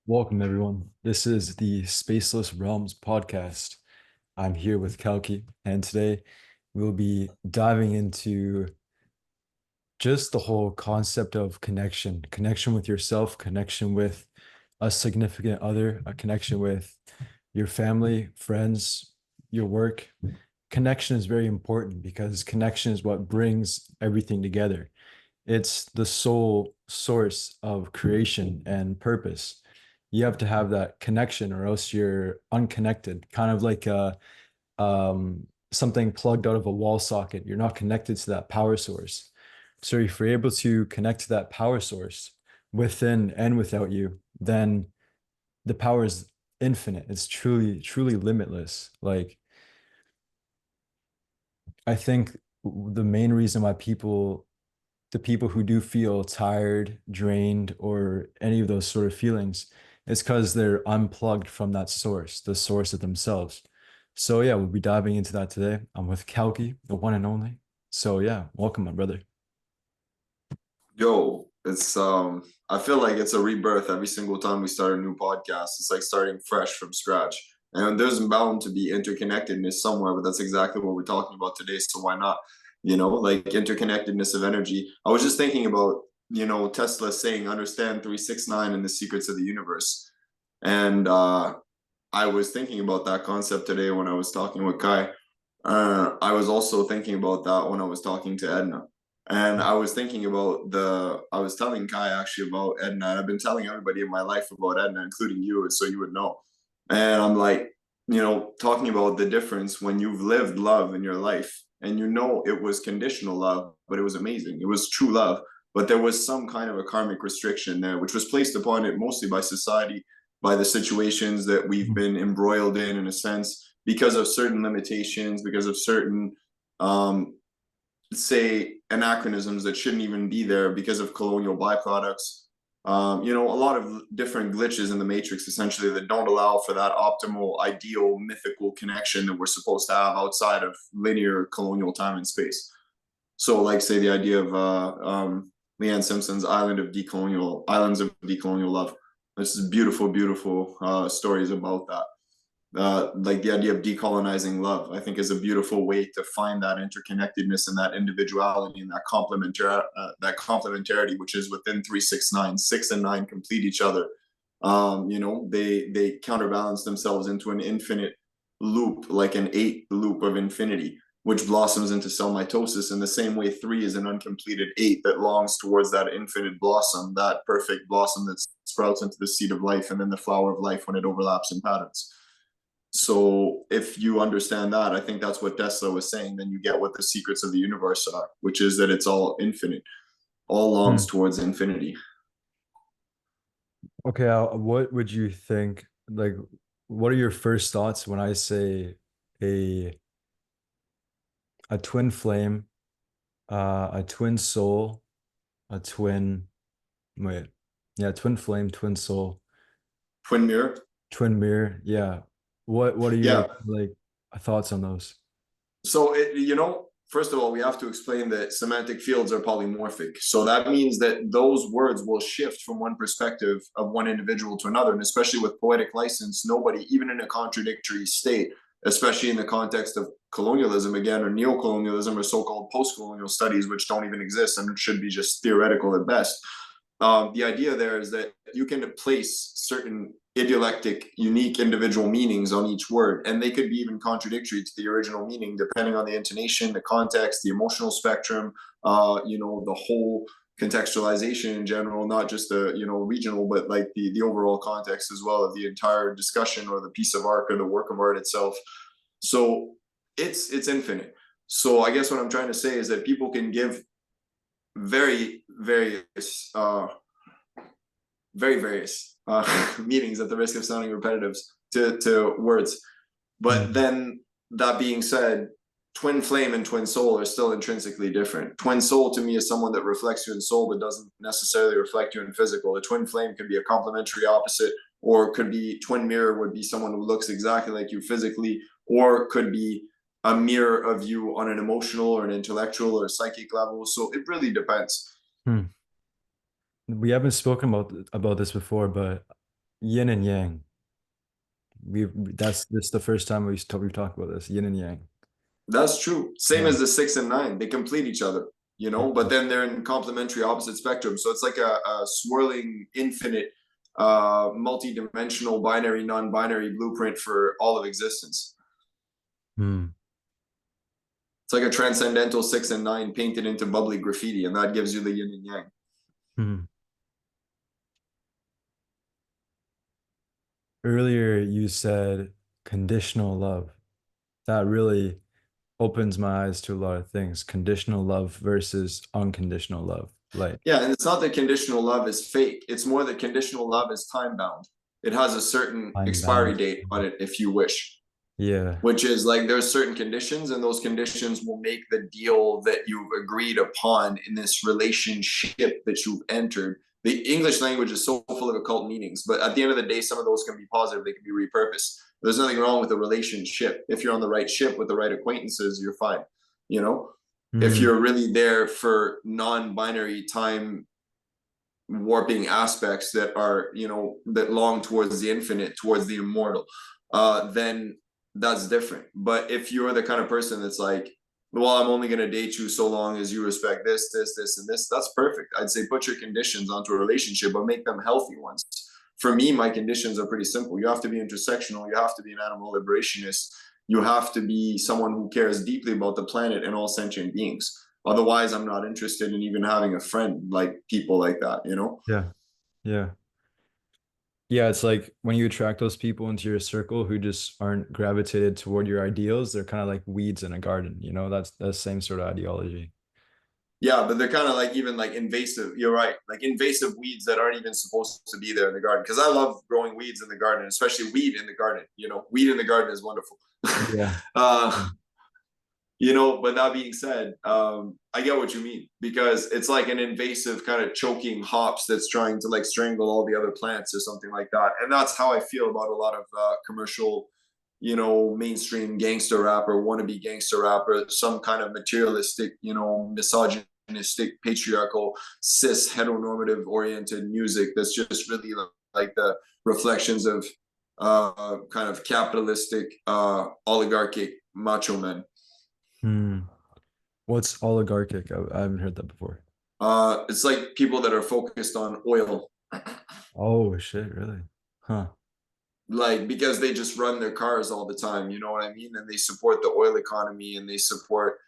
Welcome, everyone. This is the Spaceless Realms Podcast. I'm here with Kalki, and today we'll be diving into just the whole concept of connection with yourself, connection with a significant other, a connection with your family, friends, your work. Connection is very important because connection is what brings everything together. It's the sole source of creation and purpose. You have to have that connection or else you're unconnected, kind of like something plugged out of a wall socket. You're not connected to that power source. So if you're able to connect to that power source within and without you, then the power is infinite. It's truly limitless. Like, I think the main reason why the people who do feel tired, drained, or any of those sort of feelings, it's because they're unplugged from that source, the source of themselves. So yeah, we'll be diving into that today. I'm with Kalki, the one and only. So yeah, welcome, my brother. Yo, it's I feel like it's a rebirth every single time we start a new podcast. It's like starting fresh from scratch. And there's bound to be interconnectedness somewhere, but that's exactly what we're talking about today. So why not? Like interconnectedness of energy. I was just thinking about, Tesla saying understand 369 and the secrets of the universe. And I was thinking about that concept today when I was talking with Kai. I was also thinking about that when I was talking to Edna. And I was thinking about I was telling Kai actually about Edna. And I've been telling everybody in my life about Edna, including you, so you would know. And I'm like, talking about the difference when you've lived love in your life and it was conditional love, but it was amazing. It was true love, but there was some kind of a karmic restriction there, which was placed upon it mostly by society, by the situations that we've been embroiled in a sense, because of certain limitations, because of certain say anachronisms that shouldn't even be there because of colonial byproducts. A lot of different glitches in the matrix essentially that don't allow for that optimal, ideal, mythical connection that we're supposed to have outside of linear colonial time and space. So, like, say the idea of Leanne Simpson's Islands of Decolonial Love. This is beautiful stories about that. Like the idea of decolonizing love, I think, is a beautiful way to find that interconnectedness and that individuality and that complementarity, which is within 369. 6 and 9 complete each other. They counterbalance themselves into an infinite loop, like an 8 loop of infinity, which blossoms into cell mitosis in the same way 3 is an uncompleted 8 that longs towards that infinite blossom, that perfect blossom that sprouts into the seed of life and then the flower of life when it overlaps in patterns. So if you understand that, I think that's what Tesla was saying, then you get what the secrets of the universe are, which is that it's all infinite, all longs towards infinity. Okay, what would you think? Like, what are your first thoughts when I say a a twin flame, a twin soul, a twin, wait, yeah, twin flame, twin soul, Twin mirror? twin mirror. Yeah. What are your Yeah. like thoughts on those? So first of all, we have to explain that semantic fields are polymorphic. So that means that those words will shift from one perspective of one individual to another. And especially with poetic license, nobody, even in a contradictory state, especially in the context of colonialism again, or neocolonialism, or so-called post-colonial studies, which don't even exist and should be just theoretical at best. The idea there is that you can place certain idiolectic, unique individual meanings on each word, and they could be even contradictory to the original meaning, depending on the intonation, the context, the emotional spectrum, the whole contextualization in general, not just the regional, but like the overall context as well of the entire discussion or the piece of art or the work of art itself. So it's infinite. So I guess what I'm trying to say is that people can give very various meanings at the risk of sounding repetitive to words. But then that being said, twin flame and twin soul are still intrinsically different. Twin soul to me is someone that reflects you in soul but doesn't necessarily reflect you in physical. A twin flame could be a complementary opposite, or could be twin mirror would be someone who looks exactly like you physically, or could be a mirror of you on an emotional or an intellectual or psychic level. So it really depends. We haven't spoken about this before, but yin and yang. This the first time we've talked about this, yin and yang. That's true. Same Yeah. as the 6 and 9. They complete each other, you know, but then they're in complementary opposite spectrum. So it's like a swirling infinite multi-dimensional binary non-binary blueprint for all of existence. Hmm. It's like a transcendental 6 and 9 painted into bubbly graffiti, and that gives you the yin and yang. Hmm. Earlier you said conditional love. That really opens my eyes to a lot of things. Conditional love versus unconditional love. Like Yeah, and it's not that conditional love is fake. It's more that conditional love is time bound. It has a certain time expiry bound. date on it, if you wish. Yeah. Which is like there's certain conditions, and those conditions will make the deal that you've agreed upon in this relationship that you've entered. The English language is so full of occult meanings, but at the end of the day, some of those can be positive, they can be repurposed. There's nothing wrong with a relationship. If you're on the right ship with the right acquaintances, you're fine. You know, if Hmm. you're really there for non-binary time warping aspects that are, you know, that long towards the infinite, towards the immortal, then that's different. But if you're the kind of person that's like, well, I'm only going to date you so long as you respect this, and this, that's perfect. I'd say put your conditions onto a relationship, but make them healthy ones. For me, my conditions are pretty simple. You have to be intersectional. You have to be an animal liberationist. You have to be someone who cares deeply about the planet and all sentient beings. Otherwise, I'm not interested in even having a friend like people like that, you know? Yeah. Yeah. Yeah, it's like when you attract those people into your circle who just aren't gravitated toward your ideals, they're kind of like weeds in a garden, you know? That's the same sort of ideology. Yeah, but they're kind of like even like invasive. You're right, like invasive weeds that aren't even supposed to be there in the garden. Because I love growing weeds in the garden, especially weed in the garden. You know, weed in the garden is wonderful. Yeah. uh, you know, but that being said, I get what you mean, because it's like an invasive kind of choking hops that's trying to like strangle all the other plants or something like that. And that's how I feel about a lot of commercial, you know, mainstream gangster rapper, wannabe gangster rapper, some kind of materialistic, you know, misogynistic, patriarchal, cis heteronormative oriented music that's just really like the reflections of kind of capitalistic, oligarchic macho men. Hmm. What's oligarchic? I haven't heard that before. It's like people that are focused on oil, Oh shit, really? Huh. like because they just run their cars all the time. You know what I mean? And they support the oil economy, and they support,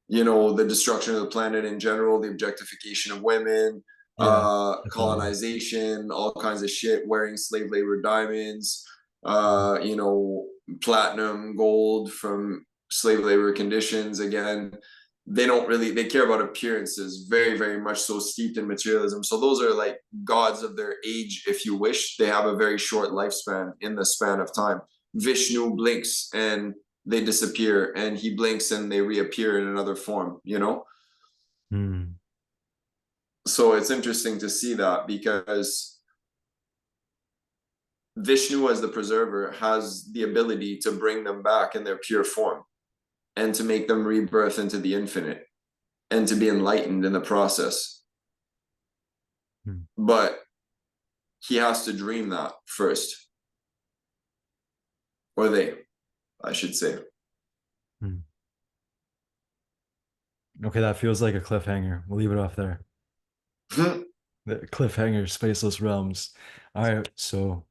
you know, the destruction of the planet in general, the objectification of women, Yeah, definitely. colonization, all kinds of shit, wearing slave labor diamonds, you know, platinum, gold from slave labor conditions. Again, they don't really, they care about appearances, very, very much so, steeped in materialism. So those are like gods of their age, if you wish. They have a very short lifespan in the span of time. Vishnu blinks and they disappear, and he blinks and they reappear in another form, you know? Hmm. So it's interesting to see that, because Vishnu as the preserver has the ability to bring them back in their pure form and to make them rebirth into the infinite and to be enlightened in the process. Hmm. But he has to dream that first, or they, I should say. Hmm. Okay, that feels like a cliffhanger. We'll leave it off there. The cliffhanger, Spaceless Realms. All right, so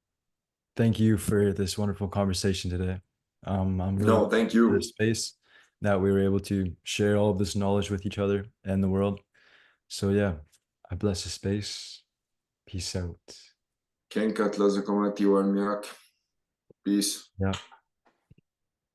thank you for this wonderful conversation today. I'm really No, grateful thank for this you. space that we were able to share all of this knowledge with each other and the world. So yeah, I bless the space. Peace out. Ken katlazakomati warmiak. Peace. Yeah.